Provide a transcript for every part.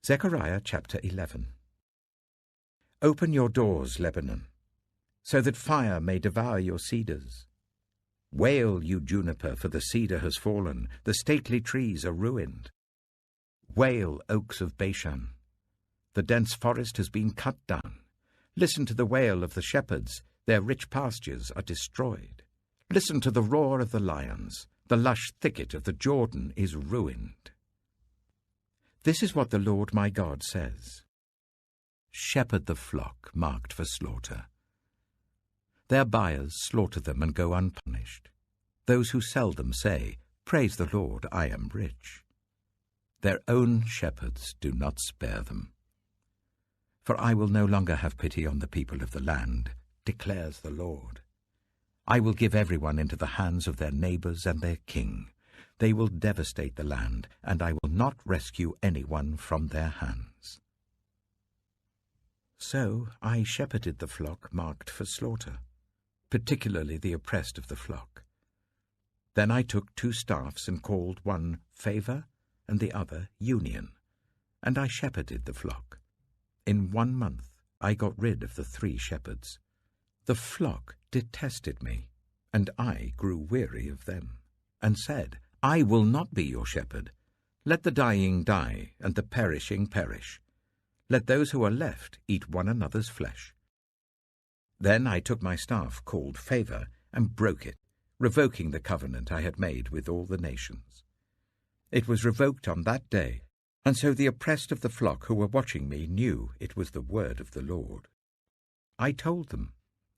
Zechariah chapter 11. Open your doors, Lebanon, so that fire may devour your cedars. Wail, you juniper, for the cedar has fallen, the stately trees are ruined. Wail, oaks of Bashan, the dense forest has been cut down. Listen to the wail of the shepherds, their rich pastures are destroyed. Listen to the roar of the lions, the lush thicket of the Jordan is ruined. This is what the Lord my God says. Shepherd the flock marked for slaughter. Their buyers slaughter them and go unpunished. Those who sell them say, Praise the Lord, I am rich. Their own shepherds do not spare them. For I will no longer have pity on the people of the land, declares the Lord. I will give everyone into the hands of their neighbors and their king. They will devastate the land, and I will not rescue anyone from their hands. So I shepherded the flock marked for slaughter, particularly the oppressed of the flock. Then I took 2 staffs and called one Favor and the other Union, and I shepherded the flock. In 1 month I got rid of the 3 shepherds. The flock detested me, and I grew weary of them, and said, I will not be your shepherd. Let the dying die, and the perishing perish. Let those who are left eat one another's flesh. Then I took my staff, called Favor, and broke it, revoking the covenant I had made with all the nations. It was revoked on that day, and so the oppressed of the flock who were watching me knew it was the word of the Lord. I told them,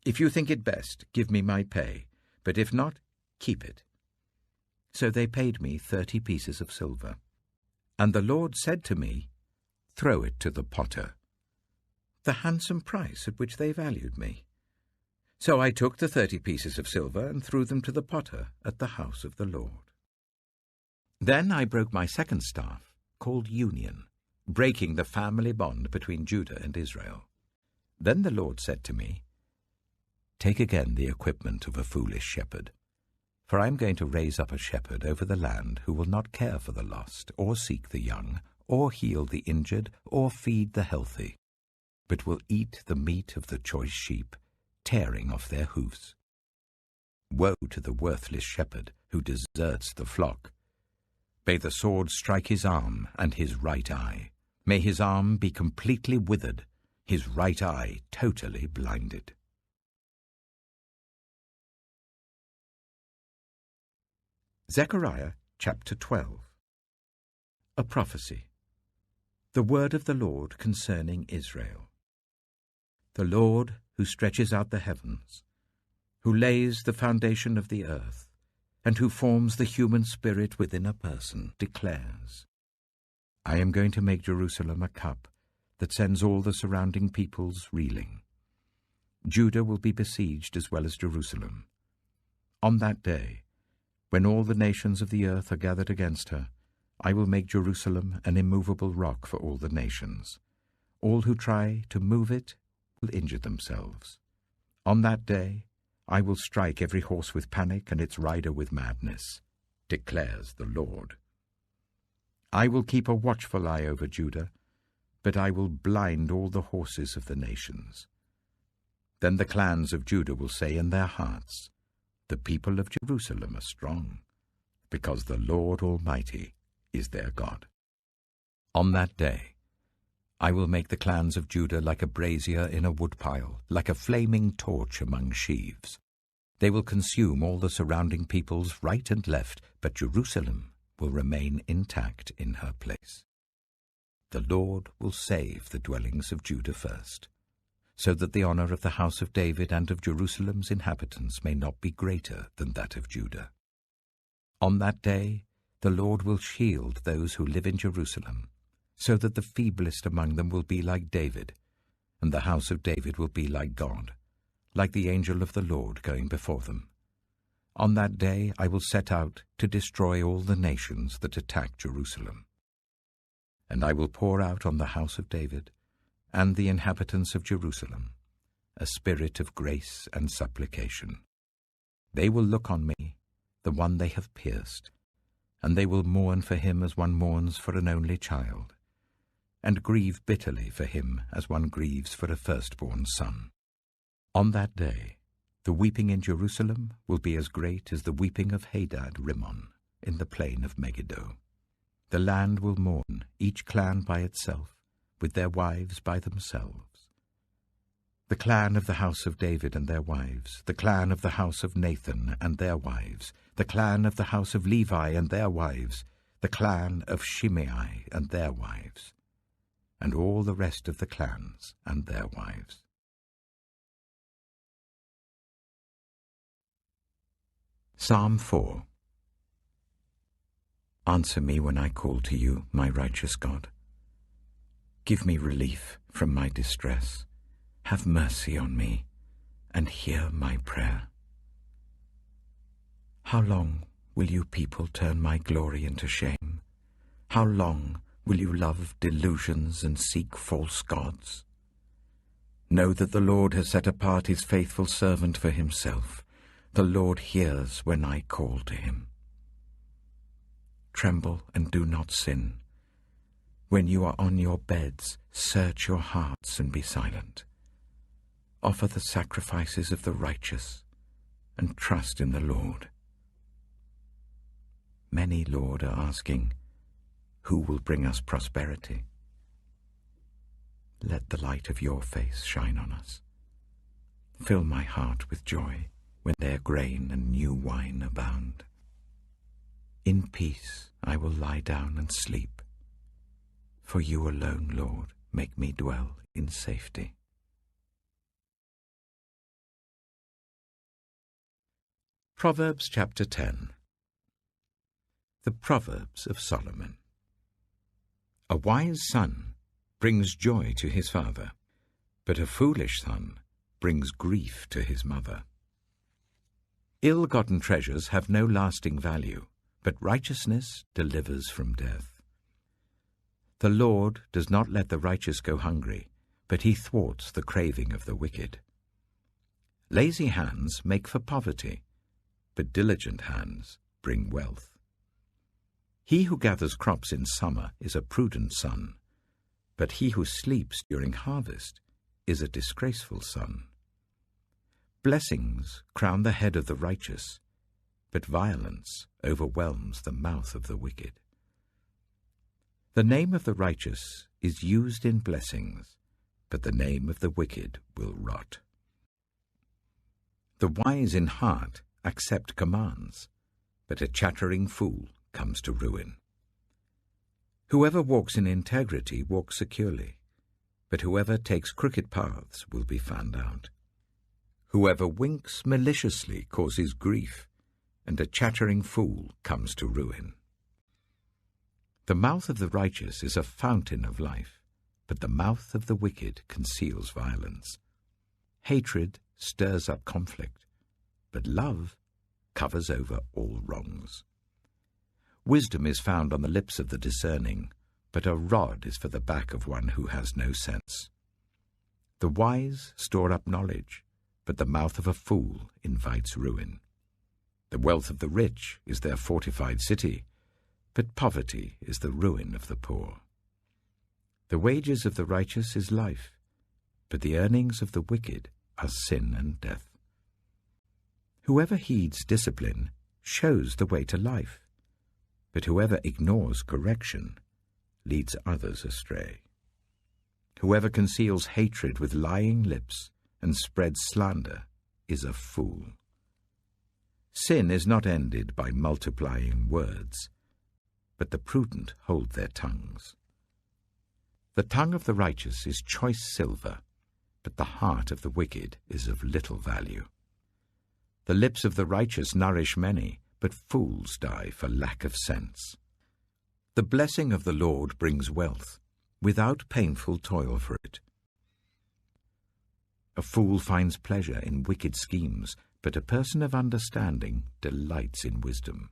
If you think it best, give me my pay, but if not, keep it. So they paid me 30 pieces of silver. And the Lord said to me, Throw it to the potter, the handsome price at which they valued me. So I took the 30 pieces of silver and threw them to the potter at the house of the Lord. Then I broke my second staff, called Union, breaking the family bond between Judah and Israel. Then the Lord said to me, Take again the equipment of a foolish shepherd, for I am going to raise up a shepherd over the land who will not care for the lost, or seek the young, or heal the injured, or feed the healthy, but will eat the meat of the choice sheep, tearing off their hoofs. Woe to the worthless shepherd who deserts the flock. May the sword strike his arm and his right eye. May his arm be completely withered, his right eye totally blinded. Zechariah chapter 12. A prophecy. The word of the Lord concerning Israel. The Lord, who stretches out the heavens, who lays the foundation of the earth, and who forms the human spirit within a person, declares, I am going to make Jerusalem a cup that sends all the surrounding peoples reeling. Judah will be besieged as well as Jerusalem. On that day, when all the nations of the earth are gathered against her, I will make Jerusalem an immovable rock for all the nations. All who try to move it will injure themselves. On that day, I will strike every horse with panic and its rider with madness, declares the Lord. I will keep a watchful eye over Judah, but I will blind all the horses of the nations. Then the clans of Judah will say in their hearts, The people of Jerusalem are strong, because the Lord Almighty is their God. On that day, I will make the clans of Judah like a brazier in a woodpile, like a flaming torch among sheaves. They will consume all the surrounding peoples right and left, but Jerusalem will remain intact in her place. The Lord will save the dwellings of Judah first, so that the honor of the house of David and of Jerusalem's inhabitants may not be greater than that of Judah. On that day, the Lord will shield those who live in Jerusalem, so that the feeblest among them will be like David, and the house of David will be like God, like the angel of the Lord going before them. On that day I will set out to destroy all the nations that attack Jerusalem. And I will pour out on the house of David and the inhabitants of Jerusalem a spirit of grace and supplication. They will look on me, the one they have pierced, and they will mourn for him as one mourns for an only child, and grieve bitterly for him as one grieves for a firstborn son. On that day, the weeping in Jerusalem will be as great as the weeping of Hadad Rimmon in the plain of Megiddo. The land will mourn, each clan by itself, with their wives by themselves. The clan of the house of David and their wives, the clan of the house of Nathan and their wives, the clan of the house of Levi and their wives, the clan of Shimei and their wives, and all the rest of the clans and their wives. Psalm 4. Answer me when I call to you, my righteous God. Give me relief from my distress. Have mercy on me, and hear my prayer. How long will you people turn my glory into shame? How long will you love delusions and seek false gods? Know that the Lord has set apart his faithful servant for himself. The Lord hears when I call to him. Tremble and do not sin. When you are on your beds, search your hearts and be silent. Offer the sacrifices of the righteous and trust in the Lord. Many, Lord, are asking, who will bring us prosperity? Let the light of your face shine on us. Fill my heart with joy when their grain and new wine abound. In peace I will lie down and sleep. For you alone, Lord, make me dwell in safety. Proverbs chapter 10. The Proverbs of Solomon. A wise son brings joy to his father, but a foolish son brings grief to his mother. Ill-gotten treasures have no lasting value, but righteousness delivers from death. The Lord does not let the righteous go hungry, but he thwarts the craving of the wicked. Lazy hands make for poverty, but diligent hands bring wealth. He who gathers crops in summer is a prudent son, but he who sleeps during harvest is a disgraceful son. Blessings crown the head of the righteous, but violence overwhelms the mouth of the wicked. The name of the righteous is used in blessings, but the name of the wicked will rot. The wise in heart accept commands, but a chattering fool comes to ruin. Whoever walks in integrity walks securely, but whoever takes crooked paths will be found out. Whoever winks maliciously causes grief, and a chattering fool comes to ruin. The mouth of the righteous is a fountain of life, but the mouth of the wicked conceals violence. Hatred stirs up conflict, but love covers over all wrongs. Wisdom is found on the lips of the discerning, but a rod is for the back of one who has no sense. The wise store up knowledge, but the mouth of a fool invites ruin. The wealth of the rich is their fortified city, but poverty is the ruin of the poor. The wages of the righteous is life, but the earnings of the wicked are sin and death. Whoever heeds discipline shows the way to life, but whoever ignores correction leads others astray. Whoever conceals hatred with lying lips and spreads slander is a fool. Sin is not ended by multiplying words, but the prudent hold their tongues. The tongue of the righteous is choice silver, but the heart of the wicked is of little value. The lips of the righteous nourish many, but fools die for lack of sense. The blessing of the Lord brings wealth, without painful toil for it. A fool finds pleasure in wicked schemes, but a person of understanding delights in wisdom.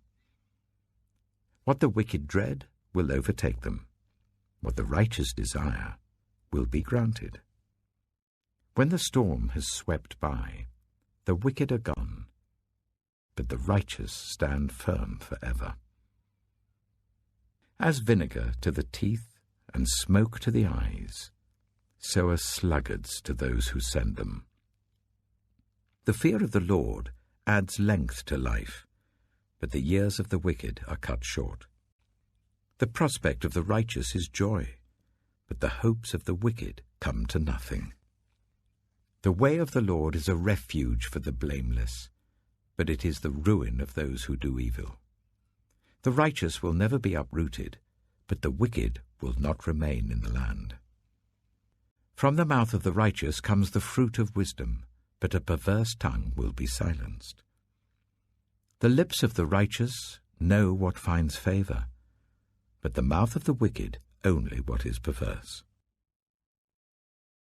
What the wicked dread will overtake them. What the righteous desire will be granted. When the storm has swept by, the wicked are gone, but the righteous stand firm forever. As vinegar to the teeth and smoke to the eyes. So are sluggards to those who send them. The fear of the Lord adds length to life, but the years of the wicked are cut short. The prospect of the righteous is joy, but the hopes of the wicked come to nothing. The way of the Lord is a refuge for the blameless, but it is the ruin of those who do evil. The righteous will never be uprooted, but the wicked will not remain in the land. From the mouth of the righteous comes the fruit of wisdom, but a perverse tongue will be silenced. The lips of the righteous know what finds favor, but the mouth of the wicked only what is perverse.